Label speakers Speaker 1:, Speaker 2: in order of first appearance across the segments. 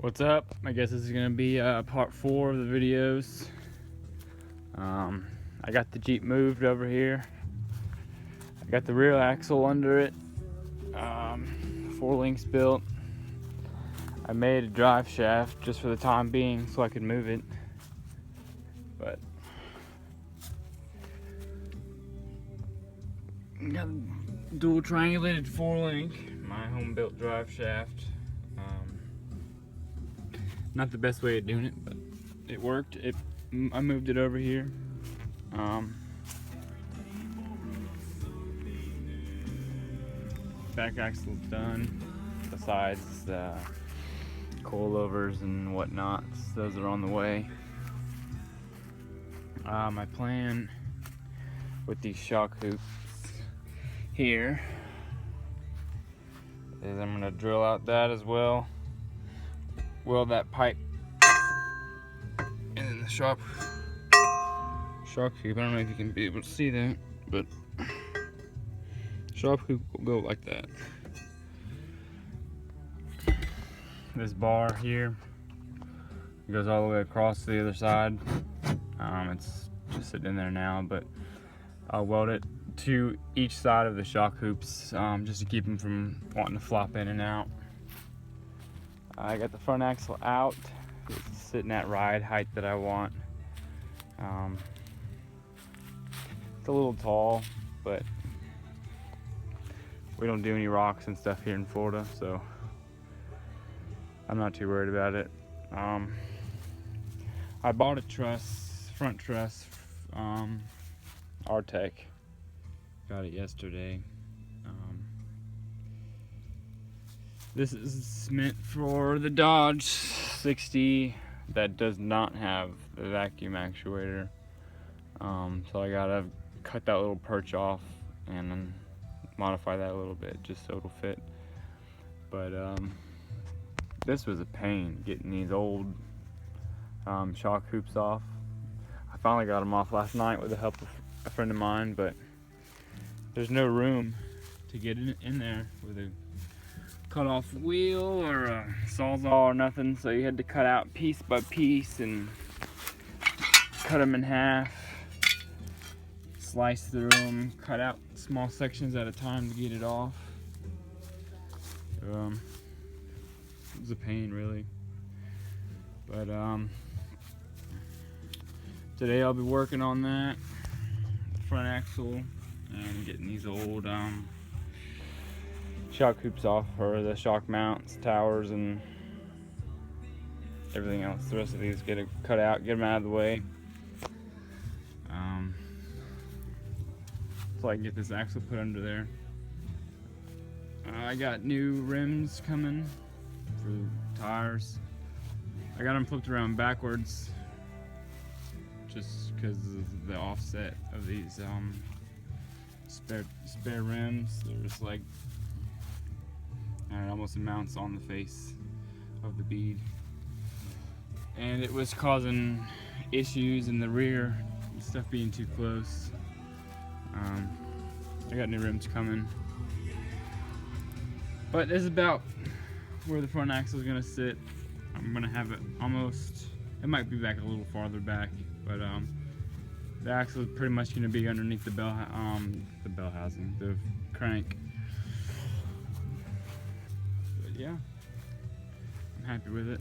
Speaker 1: What's up? I guess this is gonna be part 4 of the videos. I got the Jeep moved over here. I got the rear axle under it. 4 links built. I made a drive shaft just for the time being so I could move it. But got a dual triangulated 4-link, my home built drive shaft. Not the best way of doing it, but it worked. I moved it over here. Back axle's done. Besides the coilovers and whatnot, those are on the way. My plan with these shock hoops here is I'm gonna drill out that as well. Weld that pipe, and then the shock hoop, I don't know if you can be able to see that, but shock hoop will go like that. This bar here goes all the way across to the other side. It's just sitting in there now, but I'll weld it to each side of the shock hoops just to keep them from wanting to flop in and out. I got the front axle out. It's sitting at ride height that I want. It's a little tall, but we don't do any rocks and stuff here in Florida, so I'm not too worried about it. I bought a truss, front truss, Artec. Got it yesterday. This is meant for the Dodge 60 that does not have the vacuum actuator. So I gotta cut that little perch off and then modify that a little bit just so it'll fit. But this was a pain getting these old shock hoops off. I finally got them off last night with the help of a friend of mine, but there's no room to get in there with a cut off wheel or a sawzall or nothing, so you had to cut out piece by piece and cut them in half, slice through them, cut out small sections at a time to get it off. It was a pain, really. But today I'll be working on that, the front axle, and getting these old shock hoops off, or the shock mounts, towers, and everything else. The rest of these get it cut out, get them out of the way, so I can get this axle put under there. I got new rims coming for tires. I got them flipped around backwards just because of the offset of these spare rims. There's like, and it almost mounts on the face of the bead, and it was causing issues in the rear, stuff being too close. I got new rims coming, but this is about where the front axle is gonna sit. I'm gonna have it almost, it might be back a little farther back, but the axle is pretty much gonna be underneath the bell housing, the crank. Yeah, I'm happy with it.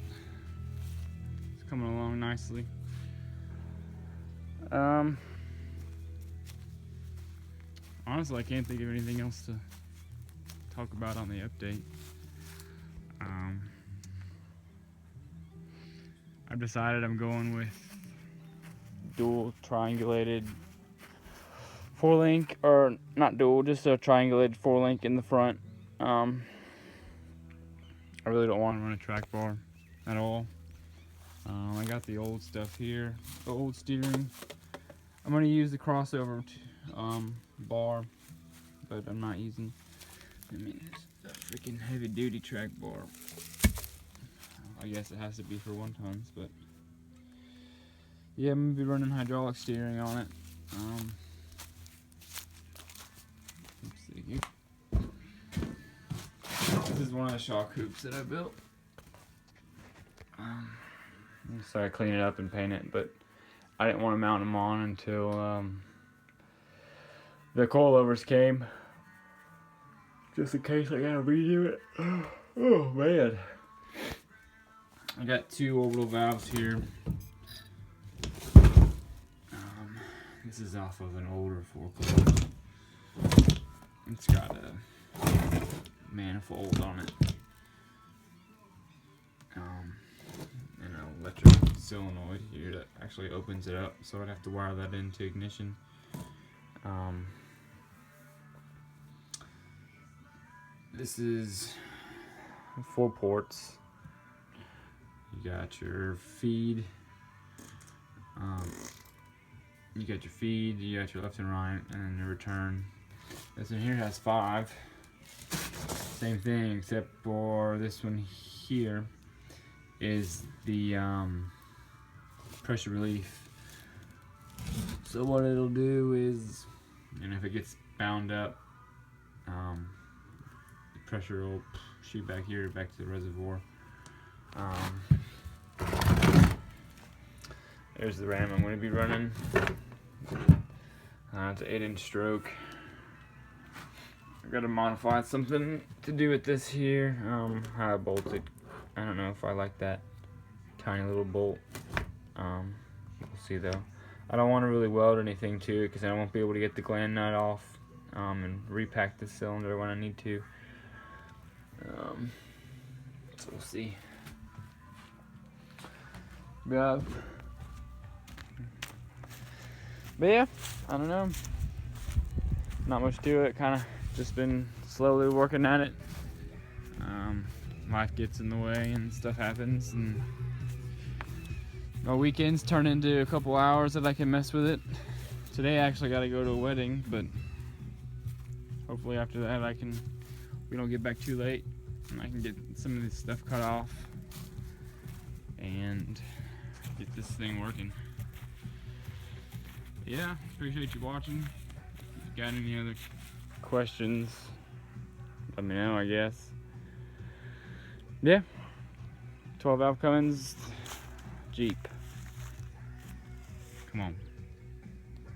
Speaker 1: It's coming along nicely. Honestly, I can't think of anything else to talk about on the update. I've decided I'm going with dual triangulated 4-link, or not dual, just a triangulated 4-link in the front. I really don't want to run a track bar at all. I got the old stuff here, the old steering. I'm going to use the crossover bar, but I'm not using, it's a freaking heavy duty track bar. I guess it has to be for 1-tons, but yeah, I'm going to be running hydraulic steering on it. Let's see here. This is one of the shock hoops that I built. So I clean it up and paint it, but I didn't want to mount them on until the coilovers came, just in case I gotta redo it. Oh man. I got 2 orbital valves here. This is off of an older forklift. It's got a manifold on it. And an electric solenoid here that actually opens it up, so I'd have to wire that into ignition. This is 4 ports. You got your feed. You got your feed, you got your left and right, and your return. This one here has 5. Same thing, except for this one here is the pressure relief. So what it'll do is, and if it gets bound up, the pressure will shoot back here, back to the reservoir. There's the ram I'm going to be running. It's an 8-inch stroke. I've got to modify something to do with this here. How I bolt it. I don't know if I like that tiny little bolt. We'll see though. I don't want to really weld anything to it because I won't be able to get the gland nut off and repack the cylinder when I need to. So we'll see. Yeah. But yeah, I don't know. Not much to it. Kind of just been slowly working at it. Life gets in the way and stuff happens, and my weekends turn into a couple hours that I can mess with it. Today I actually got to go to a wedding, but hopefully after that we don't get back too late, and I can get some of this stuff cut off and get this thing working. Yeah, appreciate you watching. If you got any other questions, let me know, I guess. Yeah, 12 valve Cummins Jeep. Come on.